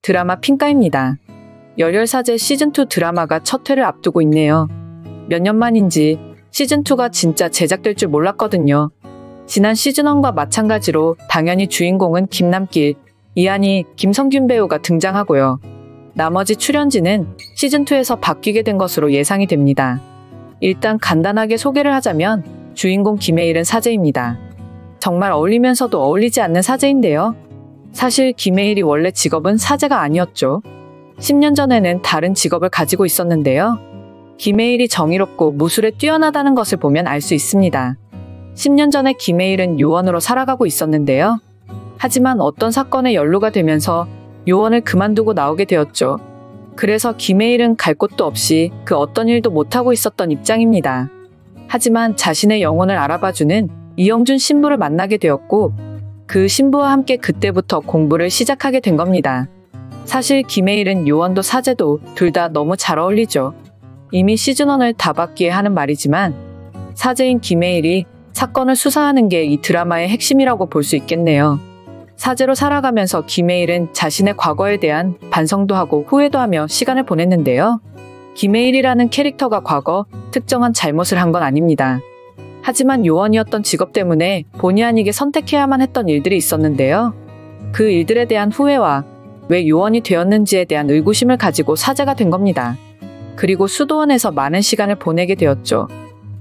드라마 핑가입니다. 열혈사제 시즌2 드라마가 첫 회를 앞두고 있네요. 몇 년 만인지 시즌2가 진짜 제작될 줄 몰랐거든요. 지난 시즌1과 마찬가지로 당연히 주인공은 김남길, 이한희, 김성균 배우가 등장하고요. 나머지 출연진은 시즌2에서 바뀌게 된 것으로 예상이 됩니다. 일단 간단하게 소개를 하자면 주인공 김혜일은 사제입니다. 정말 어울리면서도 어울리지 않는 사제인데요. 사실 김혜일이 원래 직업은 사제가 아니었죠. 10년 전에는 다른 직업을 가지고 있었는데요. 김혜일이 정의롭고 무술에 뛰어나다는 것을 보면 알 수 있습니다. 10년 전에 김혜일은 요원으로 살아가고 있었는데요. 하지만 어떤 사건에 연루가 되면서 요원을 그만두고 나오게 되었죠. 그래서 김혜일은 갈 곳도 없이 그 어떤 일도 못하고 있었던 입장입니다. 하지만 자신의 영혼을 알아봐주는 이영준 신부를 만나게 되었고 그 신부와 함께 그때부터 공부를 시작하게 된 겁니다. 사실 김혜일은 요원도 사제도 둘 다 너무 잘 어울리죠. 이미 시즌1을 다 봤기에 하는 말이지만 사제인 김혜일이 사건을 수사하는 게 이 드라마의 핵심이라고 볼 수 있겠네요. 사제로 살아가면서 김혜일은 자신의 과거에 대한 반성도 하고 후회도 하며 시간을 보냈는데요. 김혜일이라는 캐릭터가 과거 특정한 잘못을 한 건 아닙니다. 하지만 요원이었던 직업 때문에 본의 아니게 선택해야만 했던 일들이 있었는데요. 그 일들에 대한 후회와 왜 요원이 되었는지에 대한 의구심을 가지고 사제가 된 겁니다. 그리고 수도원에서 많은 시간을 보내게 되었죠.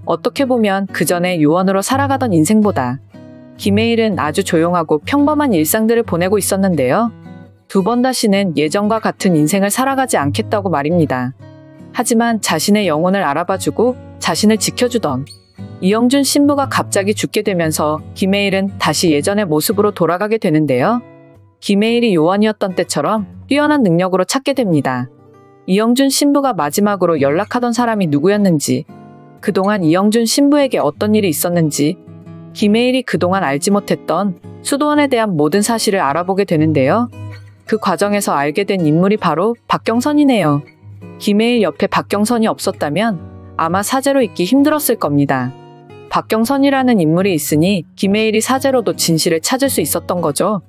어떻게 보면 그 전에 요원으로 살아가던 인생보다 김혜일은 아주 조용하고 평범한 일상들을 보내고 있었는데요. 두 번 다시는 예전과 같은 인생을 살아가지 않겠다고 말입니다. 하지만 자신의 영혼을 알아봐주고 자신을 지켜주던 이영준 신부가 갑자기 죽게 되면서 김혜일은 다시 예전의 모습으로 돌아가게 되는데요. 김혜일이 요원이었던 때처럼 뛰어난 능력으로 찾게 됩니다. 이영준 신부가 마지막으로 연락하던 사람이 누구였는지, 그동안 이영준 신부에게 어떤 일이 있었는지, 김혜일이 그동안 알지 못했던 수도원에 대한 모든 사실을 알아보게 되는데요. 그 과정에서 알게 된 인물이 바로 박경선이네요. 김혜일 옆에 박경선이 없었다면 아마 사제로 있기 힘들었을 겁니다. 박경선이라는 인물이 있으니 김혜일이 사제로도 진실을 찾을 수 있었던 거죠.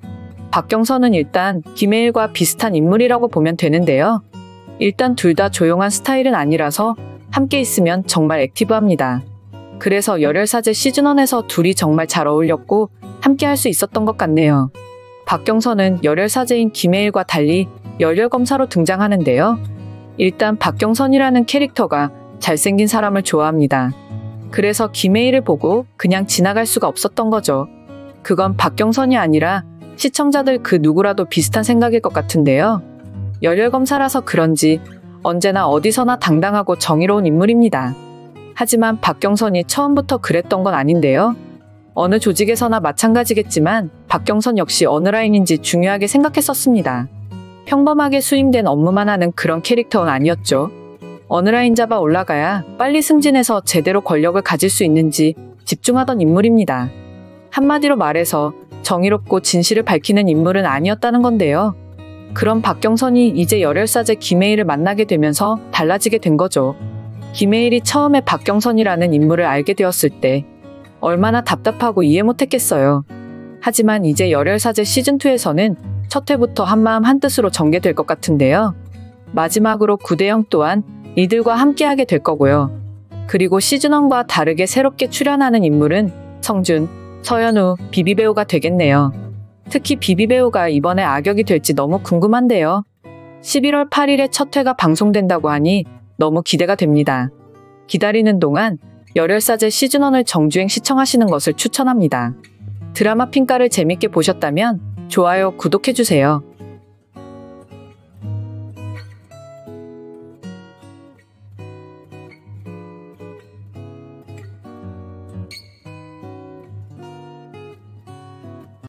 박경선은 일단 김혜일과 비슷한 인물이라고 보면 되는데요. 일단 둘 다 조용한 스타일은 아니라서 함께 있으면 정말 액티브합니다. 그래서 열혈사제 시즌1에서 둘이 정말 잘 어울렸고 함께 할 수 있었던 것 같네요. 박경선은 열혈사제인 김혜일과 달리 열혈검사로 등장하는데요. 일단 박경선이라는 캐릭터가 잘생긴 사람을 좋아합니다. 그래서 김혜일을 보고 그냥 지나갈 수가 없었던 거죠. 그건 박경선이 아니라 시청자들 그 누구라도 비슷한 생각일 것 같은데요. 열혈검사라서 그런지 언제나 어디서나 당당하고 정의로운 인물입니다. 하지만 박경선이 처음부터 그랬던 건 아닌데요. 어느 조직에서나 마찬가지겠지만 박경선 역시 어느 라인인지 중요하게 생각했었습니다. 평범하게 수임된 업무만 하는 그런 캐릭터는 아니었죠. 어느 라인 잡아 올라가야 빨리 승진해서 제대로 권력을 가질 수 있는지 집중하던 인물입니다. 한마디로 말해서 정의롭고 진실을 밝히는 인물은 아니었다는 건데요. 그럼 박경선이 이제 열혈사제 김혜일을 만나게 되면서 달라지게 된 거죠. 김혜일이 처음에 박경선이라는 인물을 알게 되었을 때 얼마나 답답하고 이해 못했겠어요. 하지만 이제 열혈사제 시즌2에서는 첫 회부터 한마음 한뜻으로 전개될 것 같은데요. 마지막으로 구대영 또한 이들과 함께하게 될 거고요. 그리고 시즌1과 다르게 새롭게 출연하는 인물은 성준, 서연우, 비비배우가 되겠네요. 특히 비비배우가 이번에 악역이 될지 너무 궁금한데요. 11월 8일에 첫 회가 방송된다고 하니 너무 기대가 됩니다. 기다리는 동안 열혈사제 시즌1을 정주행 시청하시는 것을 추천합니다. 드라마 핑가를 재밌게 보셨다면 좋아요, 구독해주세요.